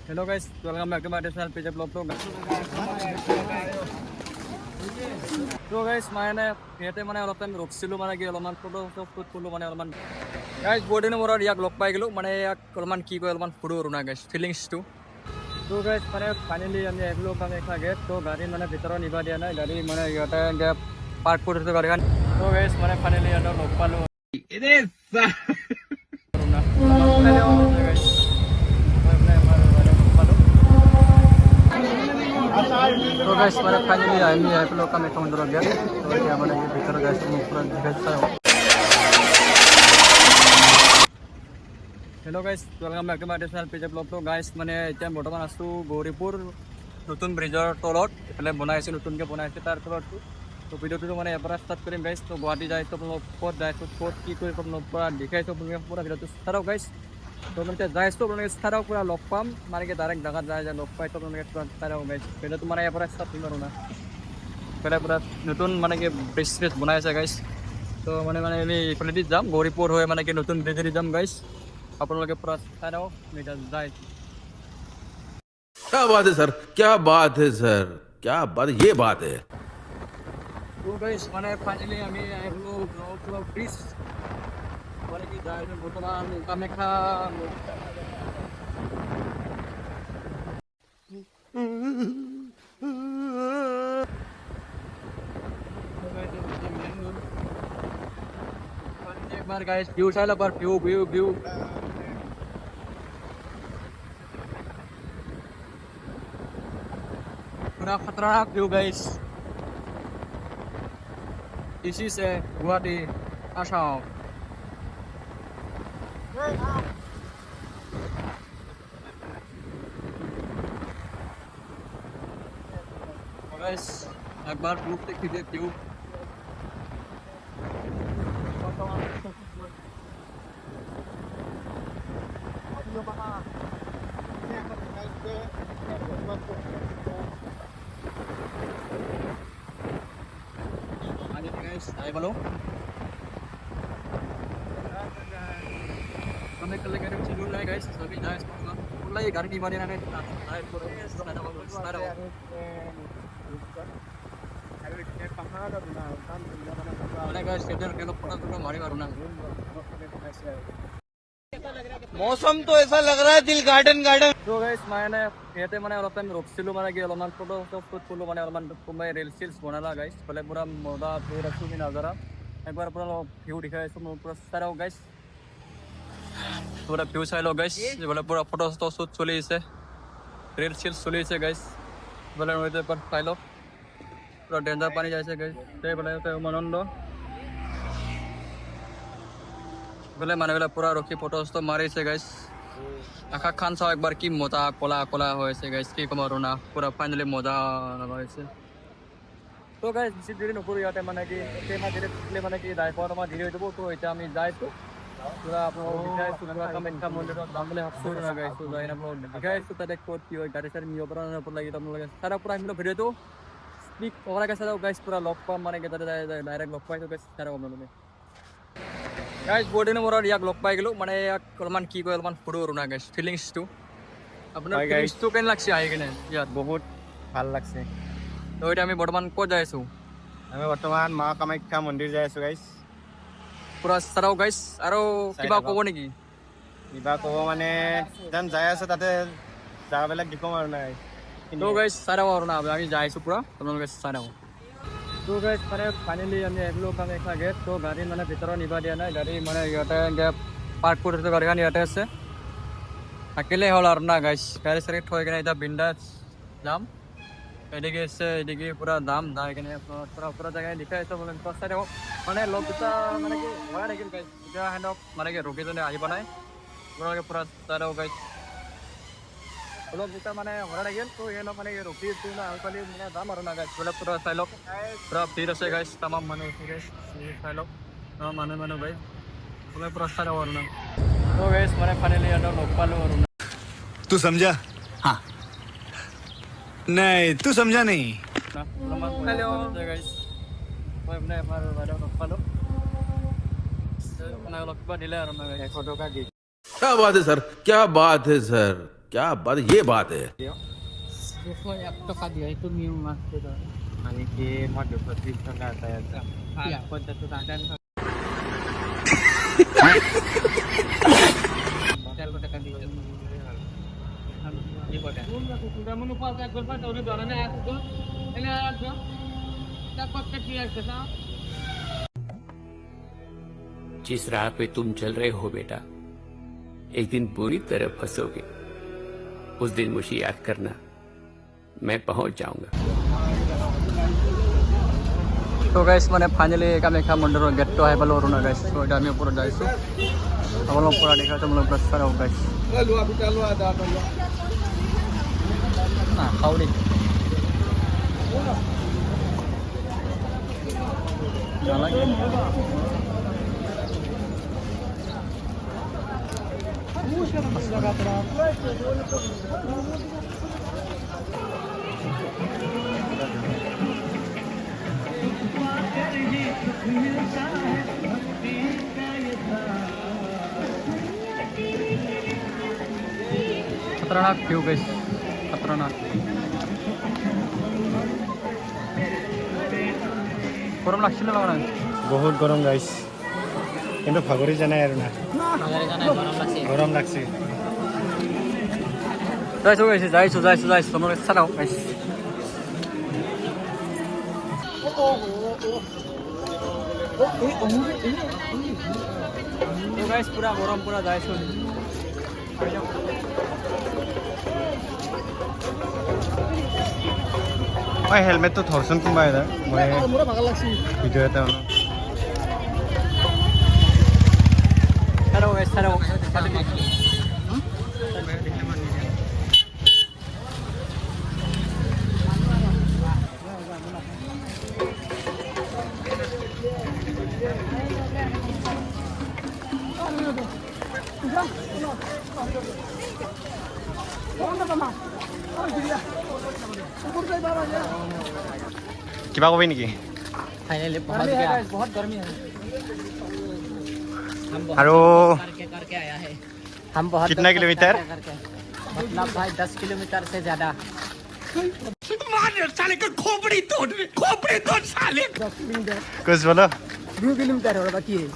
Hello guys, welcome back to my channel PJ Vlog to guys মানে ইয়াতে মানে অলপ টাইম ৰখিছিলোঁ মানে কি অলপমান ফটো তোলোঁ মানে অলপমান গাইজ বহুত দিনৰ মূৰত ইয়াক লগ পাই গ'লোঁ মানে ইয়াক অলপমান কি কয় অলপমান ফটো কৰোঁ না গাইজ ফিলিংছটো গাইজ মানে ফাইনেলি আমি আহিলোঁ মানে এটা গেট গাড়ী মানে ভিতৰত নিব দিয়া নাই গাড়ী মানে ইয়াতে পাৰ্ক কৰি থৈছোঁ গাড়ীখন গাইজ মানে ফাইনেলি ইয়াতে লগ পালোঁ तो गाइस मैंने फाइनली आईनी है लोग का मैं कौन दर गया तो क्या मैंने ये भीतर गाइस मुंह पूरा दिखाता हूं hello guys welcome back to my channel page blog तो गाइस मैंने এতিয়া বৰ্তমান আছো গৌৰীপুৰ নতুন ব্ৰিজৰ তলত এফালে বনাইছে নতুনকে বনাইছে তাৰ তলত তো ভিডিওটো মানে এবাৰ স্টাৰ্ট কৰিম গাইস তো গুৱাহাটী যাই তো ক'ত যাই তো ক'ত কি কৰি পৰা দেখাইছো পুৰা ভিডিওটো চাও গাইস तो मैं जाए तो सारा पूरा लग पाम मारे के डायरेक्ट जगह जाए लग पाए तो सारा गाइस पहले तो मारे यहाँ स्टार्ट करूँ ना पहले पूरा नतून माने कि ब्रिज ट्रिज बनाई गाइस तो मैंने इफाले जाम गौरीपुर हो माने कि नतून ब्रिजेदी जाम गाइस आपलोगे पूरा सारा जाए क्या बात है सर क्या बात है सर क्या बात ये बात है तो गाइस माने फाइनली আমি আহিলো পুরো ব্রিজ মানে কি যায় বর্তমান কামাখ্যা एक बार गाइस व्यू चाला पर व्यू व्यू व्यू पूरा खतरनाक व्यू गाइस इसी से गुवाहाटी आसाम गाइस एक बार ग्रुप से खींचे क्यों आए बोलो हमें कल लेकर चलूँ ना गाइस सभी जाए बोला ये गाड़ी की मारी ना ने आए बोलो तो ना बोलो सारा मैंने गाइस शेडर के लोग पड़ा तो मारी मारूँ ना मौसम तो ऐसा लग रहा है दिल गार्डन गार्डन तो गाइस मैंने ইয়াতে মানে অলপ টাইম ৰখিছিলোঁ মানে কি অলপমান ফটো তোলোঁ মানে অলপমান কোনোবাই ৰিল চিলছ বনালা গাইছ বোলে পুৰা মজা পুৰা তুমি নাজাৰা একবাৰ পুৰা ভিউ দেখাই আছোঁ মোৰ পুৰা চাই গাইছ পুৰা ভিউ চাই লওঁ গাইছ বোলে পুৰা ফটো চটো শ্বুট চলি আছে ৰিল চিলছ চলি আছে গাইছ বোলে এবাৰ চাই লওক পুৰা ডেঞ্জাৰ পানী যাইছে গাইছ বোলে আনন্দ বোলে মানুহবিলাক পুৰা ৰখি ফটো চটো মাৰিছে গাইছ আকাশ খান চাও একবাৰ কি মজা কলা কলা হৈছে গাইছ কি ক'ম আৰু না পুৰা ফাইনেলি মজা লগা হৈছে তো গাইছ বেছি দেৰি নকৰোঁ ইয়াতে মানে কি ধীৰে মানে কি ড্ৰাইভাৰ আমাৰ ধীৰে হৈ যাব তো এতিয়া আমি যাইছোঁ পুৰা আপোনালোকক দেখাইছোঁ পুৰা কামাখ্যা মন্দিৰত যাম বুলি ভাবিছোঁ না গাইছোঁ যাই আপোনালোকক দেখাইছোঁ তাতে ক'ত কি হয় গাড়ী চাড়ী নিব পৰা নপৰা লাগি আপোনালোকে চাৰা পুৰা আহিলোঁ ভিডিঅ'টো স্পিক কৰাকৈ চাই গাইছ পুৰা লগ পাম মানে কি তাতে ডাইৰেক্ট লগ পাইছোঁ গাইছ চাৰা আপোনালোকে গাইজ বহুত দিনৰ মূৰত ইয়াক লগ পাই গ'লোঁ মানে ইয়াক অলপমান কি কয় অলপমান ফটো কৰোঁ না গাইজ ফিলিংছটো আপোনাৰ ফিলিংছটো কেনে লাগছে আহি কিনে ইয়াত बहुत ভাল লাগছে তো এতিয়া আমি বৰ্তমান ক'ত যাই আছোঁ আমি বৰ্তমান মা কামাখ্যা মন্দিৰ যাই আছোঁ গাইছ পুৰা চাৰাও গাইজ আৰু কিবা ক'ব নেকি কিবা ক'ব মানে যেন যাই আছোঁ তাতে জাগাবিলাক দেখুৱাম আৰু নাই তো গাইজ চাৰাও আৰু না আমি যাই আছোঁ পুৰা আপোনালোকে চাৰাও তো গাইজ মানে ফাইনেলি আমি আহিলোঁ কামাখ্যা গেট তো গাড়ী মানে ভিতৰত নিব দিয়া নাই গাড়ী মানে ইয়াতে পাৰ্ক কৰি থৈছোঁ গাড়ীখন ইয়াতে আছে থাকিলেই হ'ল আৰু না গাইজ গাড়ী চাড়ী থৈ কিনে এতিয়া বিন্দাছ যাম এদিকে আছে এদিকে পুৰা যাম যাই কিনে পুৰা পুৰা জেগাই দেখাই আছোঁ মানে চাই থাকক মানে লগ দুটা মানে কি হোৱা থাকিল গাইজ এতিয়া সিহঁতক মানে কি ৰখিজনে আহি পোৱা নাই আপোনালোকে পুৰা চাই থাকক গাইজ অলপ দুটা মানে হোৱা থাকিল তো সিহঁতক মানে ৰখি আছোঁ না আহি পালি মানে যাম আৰু না গাইজ বোলে পুৰা চাই লওক পুৰা ভিৰ আছে গাইজ তামাম মানুহ আছে গাইজ চাই লওক মানুহ গাইজ বোলে পুৰা চাই থাকক আৰু না তো গাইজ মানে ফাইনেলি সিহঁতক লগ পালোঁ আৰু না तू समझा हाँ नहीं तू समझा नहीं हेलो गाइस मैं अपने बारे में फॉलो ना लग पा दिले और मैं फोटो का क्या बात है सर क्या बात है सर क्या बात ये बात है आणखी मध्य प्रदेश जाता येतं जिस राह पे तुम चल रहे हो बेटा, एक दिन बुरी तरह फंसोगे। उस दिन मुझे याद करना, मैं पहुंच जाऊंगा। तो गाइस মানে ফাইনালি কামাখ্যা মন্দিৰৰ গেটটো আহি পালোঁ আৰু না গাইছ তো এতিয়া আমি ওপৰত যাইছোঁ আপোনালোক পৰা দেখাইছোঁ আপোনালোক প্লাছ চাই আহক গাইছ না খাওঁ দেই নালাগে खतरनाक व्यू गाइस खतरनाक गरम लागছিল না মানে বহুত গৰম গাইছ কিন্তু ভাগৰি জানাই আৰু না গৰম লাগছে যাইছো তোমালোকে চালাও গাইছ তো গাইছ পুরা গরম পুরা যাইছো মই হেলমেটটো থওঁচোন কোনোবা এটা মই ভিডিঅ' এটা কিবা কবি নেকি फाइनली पहुंच गया बहुत गर्मी है আৰু करके आया है हम बहुत कितना किलोमीटर मतलब भाई 10 किलोमीटर से ज्यादा कुछ बोलो 2 किलोमीटर और बाकी है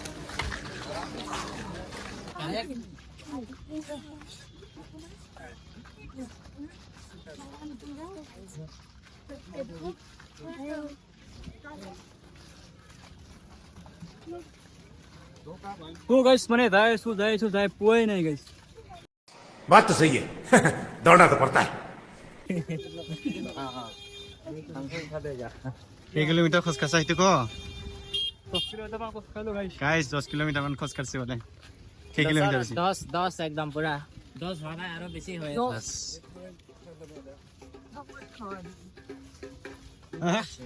तो गाइस मैंने जाए पुए नहीं गाइस बात तो सही है दौड़ना तो पड़ता है 1 কিলোমিটাৰ খোজ কাঢ়া সেইটো ক গাইস 10 কিলোমিটাৰ মান খোজ কাঢ়ছে বলে কেই কিলোমিটাৰ আছে 10 एकदम पूरा 10 ভাগা আৰু বেছি হয় 10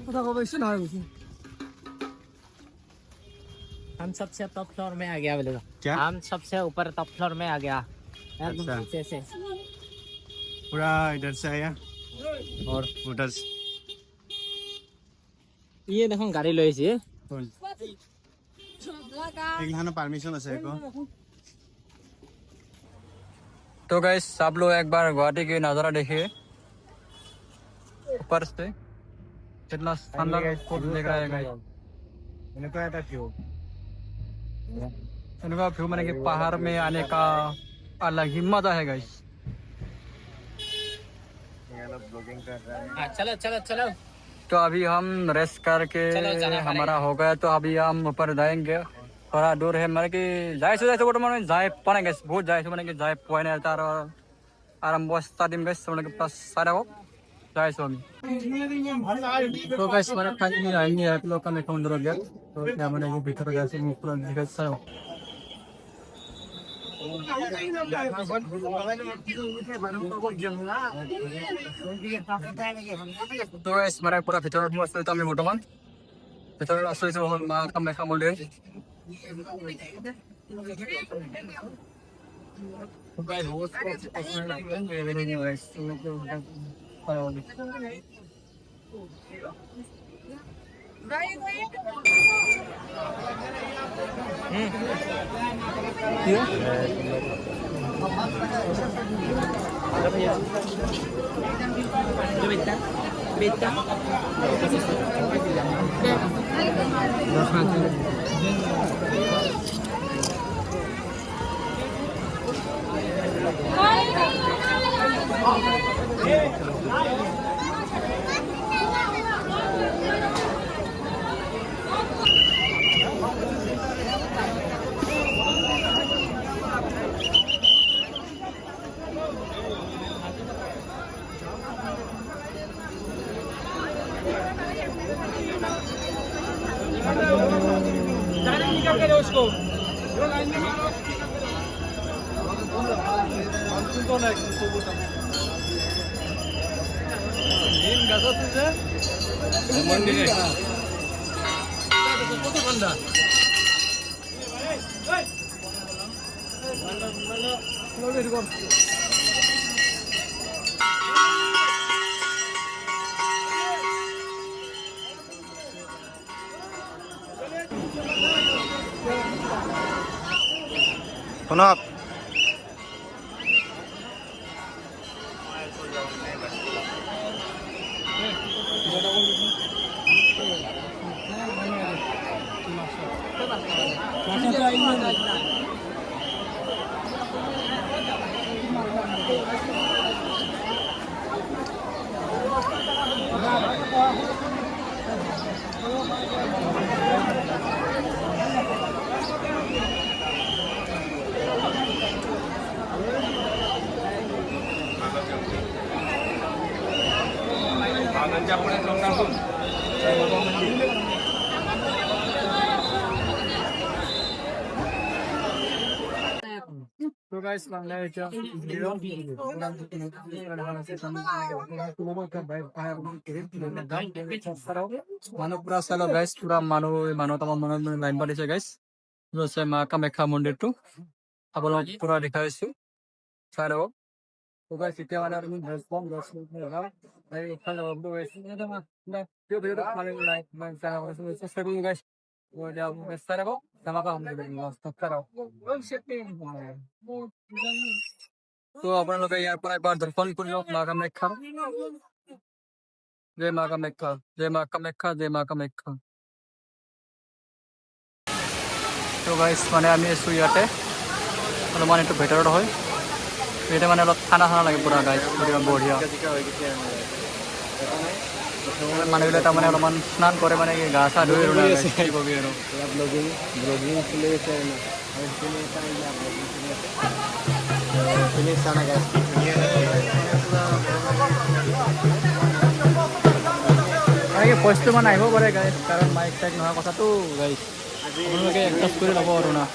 কথা কবইছ না বেছি हम सबसे टॉप फ्लोर में आ गया बोलेगा क्या हम सबसे ऊपर टॉप फ्लोर में आ गया एकदम नीचे से पूरा इधर से आया और उधर से ये देखो गाड़ी लइছে एगलानो परमिशन আছে को तो गाइस सब लोग एक बार गुवाहाटी की नज़ारा देखिए ऊपर से कितना शानदार फोटो दिख रहा है गाइस এনেকুৱা এটা ভিউ इनका व्यू मैंने कि पहाड़ में आने का अलग ही मजा है गाइस चलो चलो चलो तो अभी हम रेस्ट करके हमारा हो गया तो अभी हम ऊपर जाएंगे थोड़ा दूर है मैंने कि जाए बर्तमान जाए पाने गए बहुत जाए मैंने कि जाए पाने तार आरम्भ स्टार्टिंग गए मैंने कि प्लस सारे हो जाए আমি तो गाइस मैंने फाइनली आएंगे आप लोग का मैं अंदर गया तो क्या मैंने वो भीतर गया से मुंह पूरा दिखा सा तो गाइस मेरा पूरा भीतर मस्त तो আমি বর্তমান ভীতৰত আছো মা কামাখ্যা মন্দিৰ गाइस बहुत শুনক तो गाइस मांगना है क्या মানুহ পুৰা চাই লওক গাইছ পুৰা মানুহ তামান মনত লাইন পাতিছে গাইছ আছে মা কামাখ্যা মন্দিৰটো আপোনালোক পুৰা দেখাইছো চাই ল'ব তো গাইছ এতিয়া মানে তুমি ৰেছপন্স চেষ্টা কৰিম গাইছ তো আপোনালোকে ইয়াৰ পৰা এবাৰ দৰ্শন কৰি লওক মা কামাখ্যা জয় মা কামাখ্যা জয় মা কামাখ্যা জয় মা কামাখ্যা তো গাইছ মানে আমি আছোঁ ইয়াতে অলপমান এইটো ভিতৰত হয় এতিয়া মানে অলপ ঠাণ্ডা ঠাণ্ডা লাগে পুৰা গাইছ বঢ়িয়া মানুহবিলাক তাৰমানে অলপমান স্নান কৰে মানে গা চা ধুই আৰু পইচটো মানে আহিব পাৰে গাইছ কাৰণ মাইক চাইক নোহোৱা কথাটো গাইছ আপোনালোকে এডজাষ্ট কৰি ল'ব আৰু না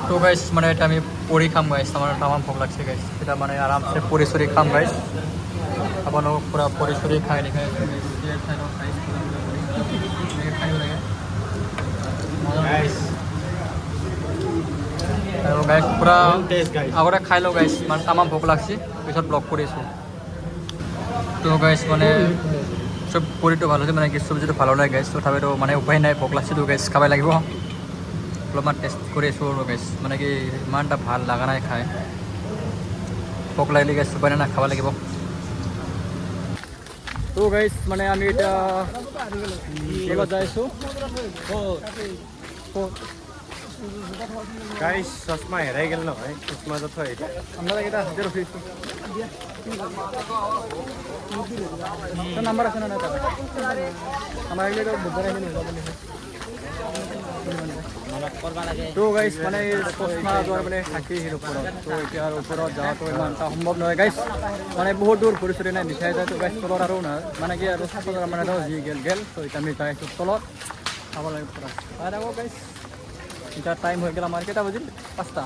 তো গাইছ মানে এটা আমি পুৰি খাম গাইছ আমাৰ তামাম ভোক লাগছে গাইছ এটা মানে আৰামছে পুৰি চুৰি খাম গাইছ আপোনালোক পুৰা পুৰি চুৰি খাই দেখাই আৰু গাইছ পুৰা আগতে খাই লওঁ গাইছ মানে তামাম ভোক লাগছে পিছত ব্লগ কৰিছোঁ তো গাইছ মানে চব পুৰিটো ভাল হৈছে মানে কি চব্জিটো ভালো লাগে গাইছ তথাপিতো মানে উপায় নাই ভোক লাগছেতো গাইছ খাব লাগিব অলপমান টেষ্ট কৰি আছোঁ আৰু গাইছ মানে কি ইমান এটা ভাল লগা নাই খাই ভোক লাগিলে গাইছ উপায় নাই খাব লাগিব তো গাইছ মানে আমি এতিয়া কেইবাৰ যাই আছোঁ গাইছ চশমা হেৰাই গ'ল নহয় চশমা য'ত থৈ আহিলে আপোনালোকে এটা হাতে ৰখিছোঁ নাম্বাৰ আছে নহয় তাত আমাৰ এইবিলাক বুজাই আহিলে তো গাইজ মানে কচনা যোৱাৰ মানে থাকি সেই ওপৰত তো এতিয়া আৰু ওপৰত যোৱাটো ইমান এটা সম্ভৱ নহয় গাইজ মানে বহুত দূৰ ঘূৰি চুৰি নাই মিঠাই যায় তো গাইজ তলত আৰু না মানে কি আৰু মানে যি গেল তো এতিয়া আমি যাই আছোঁ তলত চাব লাগে পুৰা চাই থাকোঁ গাইজ এতিয়া টাইম হৈ গ'ল আমাৰ কেইটা বাজিল 5টা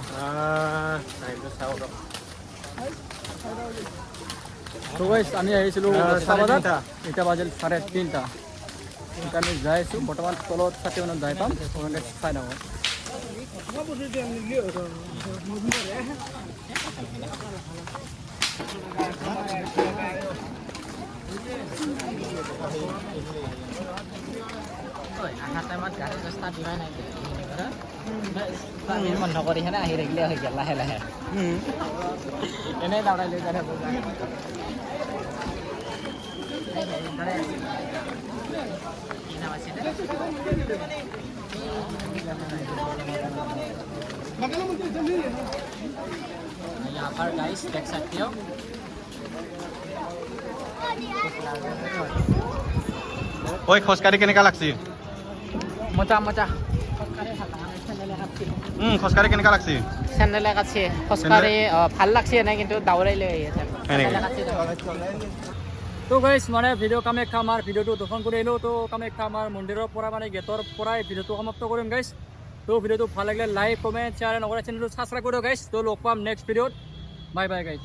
তো গাইজ আমি আহিছিলোঁ 5টা বজাত এতিয়া বাজিল 3:30 এতিয়া আমি যাই আছোঁ বৰ্তমান তলত 7 মানত যাই পাম চাই থাকোঁ বন্ধ কৰি হেনে আহি থাকিলে হৈ গ'ল লাহে লাহে এনেই দাউৰাই লৈ যায় यहाँ पर गाइस देख सकते हो ঐ খোজকাঢ়ি কেনেকুৱা লাগছি মজা মজা খোজকাঢ়ি কেনেকুৱা লাগছি চেন্দেলে কাছে খোজকাঢ়ি ভাল লাগছে এনে কিন্তু দাউৰাই লৈ আহি আছে তো গাইজ মানে ভিডিঅ' কামাখ্যা আমাৰ ভিডিঅ'টো দৰ্শন কৰি আহিলোঁ তো কামাখ্যা আমাৰ মন্দিৰৰ পৰা মানে গেটৰ পৰাই ভিডিঅ'টো সমাপ্ত কৰিম গাইজ তো ভিডিঅ'টো ভাল লাগিলে লাইক কমেণ্ট শ্বেয়াৰ নকৰে চেনেলটো ছাবস্ক্ৰাইব কৰি দিয়ক গাইজ তো লগ পাম নেক্সট ভিডিঅ'ত বাই বাই গাইজ